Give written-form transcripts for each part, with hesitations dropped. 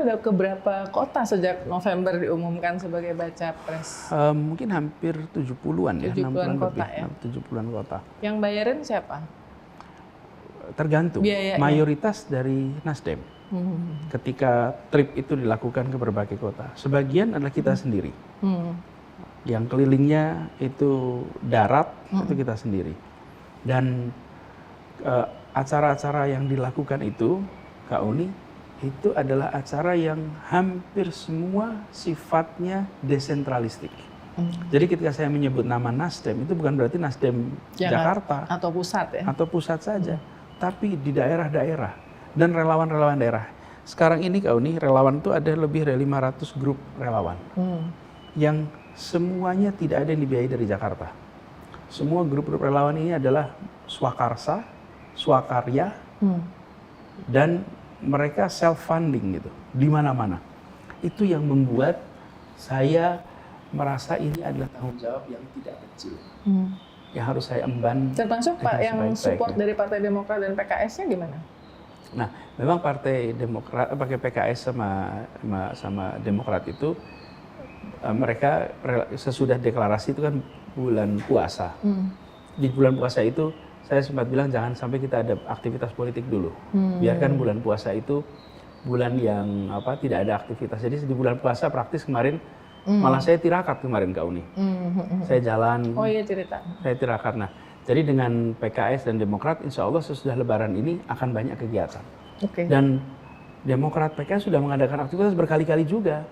udah ke berapa kota sejak November diumumkan sebagai baca pres? Mungkin hampir 70-an ya, 70-an 60-an kota lebih, ya? 70-an kota. Yang bayarin siapa? Tergantung, Biayanya. mayoritas dari Nasdem. Ketika trip itu dilakukan ke berbagai kota, sebagian adalah kita sendiri. Yang kelilingnya itu darat, itu kita sendiri. Dan acara-acara yang dilakukan itu, Kak Uni, itu adalah acara yang hampir semua sifatnya desentralistik. Jadi ketika saya menyebut nama Nasdem, itu bukan berarti Nasdem Jakarta atau pusat ya? Atau pusat saja, tapi di daerah-daerah dan relawan-relawan daerah. Sekarang ini Kak Uni, relawan itu ada lebih dari 500 grup relawan yang semuanya tidak ada yang dibiayai dari Jakarta. Semua grup-grup relawan ini adalah swakarsa, swakarya, dan mereka self-funding gitu, di mana-mana. Itu yang membuat saya merasa ini adalah tanggung jawab yang tidak kecil. Yang harus saya emban. Termasuk Pak yang support dari Partai Demokrat dan PKS-nya gimana? Nah, memang Partai Demokrat, pakai PKS sama Demokrat itu, mereka sesudah deklarasi itu kan bulan puasa. Di bulan puasa itu saya sempat bilang jangan sampai kita ada aktivitas politik dulu. Biarkan bulan puasa itu bulan yang tidak ada aktivitas. Jadi di bulan puasa praktis kemarin malah saya tirakat kemarin Kak Uni. Saya jalan. Oh iya, cerita. Saya tirakat. Nah, jadi dengan PKS dan Demokrat, insya Allah sesudah Lebaran ini akan banyak kegiatan. Dan Demokrat PKS sudah mengadakan aktivitas berkali-kali juga.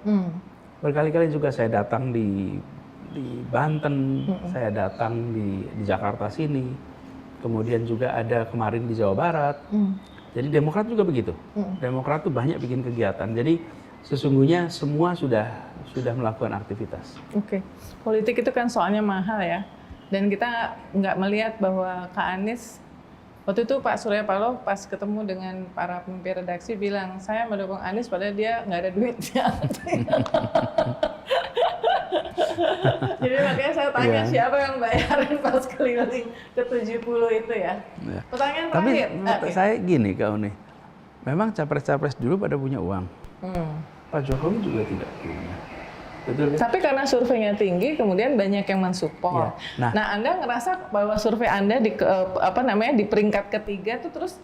Berkali-kali juga saya datang di Banten, saya datang di Jakarta sini, kemudian juga ada kemarin di Jawa Barat. Jadi Demokrat juga begitu. Demokrat tuh banyak bikin kegiatan. Jadi sesungguhnya semua sudah melakukan aktivitas. Politik itu kan soalnya mahal ya. Dan kita nggak melihat bahwa Kak Anies, waktu itu Pak Surya Paloh pas ketemu dengan para pemimpin redaksi bilang, saya mendukung Anies padahal dia nggak ada duitnya. Jadi makanya saya tanya siapa yang bayarin pas keliling ke 70 itu ya. Pertanyaan terakhir. Tapi saya gini Kak Uni, memang capres-capres dulu pada punya uang. Pak Jokowi juga tidak punya. Betul, kan? Tapi karena surveinya tinggi, kemudian banyak yang mensupport. Nah, Anda ngerasa bahwa survei Anda di peringkat ketiga itu terus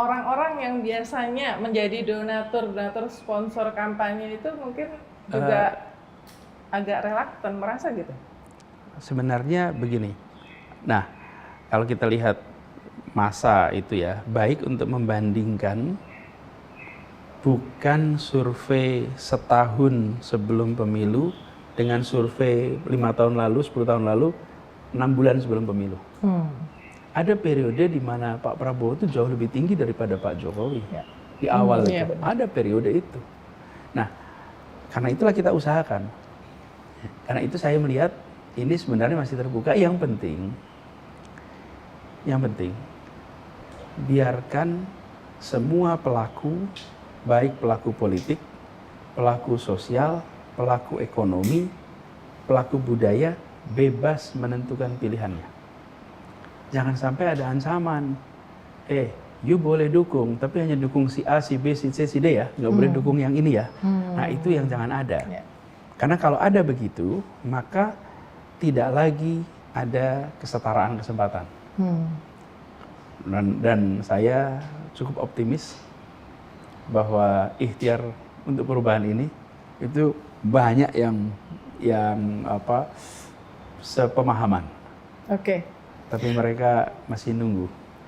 orang-orang yang biasanya menjadi donatur sponsor kampanye itu mungkin juga agak reluctant merasa gitu? Sebenarnya begini. Nah, kalau kita lihat masa itu ya, baik untuk membandingkan bukan survei setahun sebelum pemilu dengan survei 5 tahun lalu, 10 tahun lalu, 6 bulan sebelum pemilu. Ada periode di mana Pak Prabowo itu jauh lebih tinggi daripada Pak Jokowi. Di awal itu. Ada periode itu. Nah, karena itulah kita usahakan. Karena itu saya melihat ini sebenarnya masih terbuka. Yang penting, biarkan semua pelaku, baik pelaku politik, pelaku sosial, pelaku ekonomi, pelaku budaya, bebas menentukan pilihannya. Jangan sampai ada ancaman. You boleh dukung, tapi hanya dukung si A, si B, si C, si D ya. Nggak boleh dukung yang ini ya. Nah itu yang jangan ada. Karena kalau ada begitu, maka tidak lagi ada kesetaraan kesempatan. Dan saya cukup optimis bahwa ikhtiar untuk perubahan ini itu banyak yang sepemahaman. Tapi mereka masih nunggu.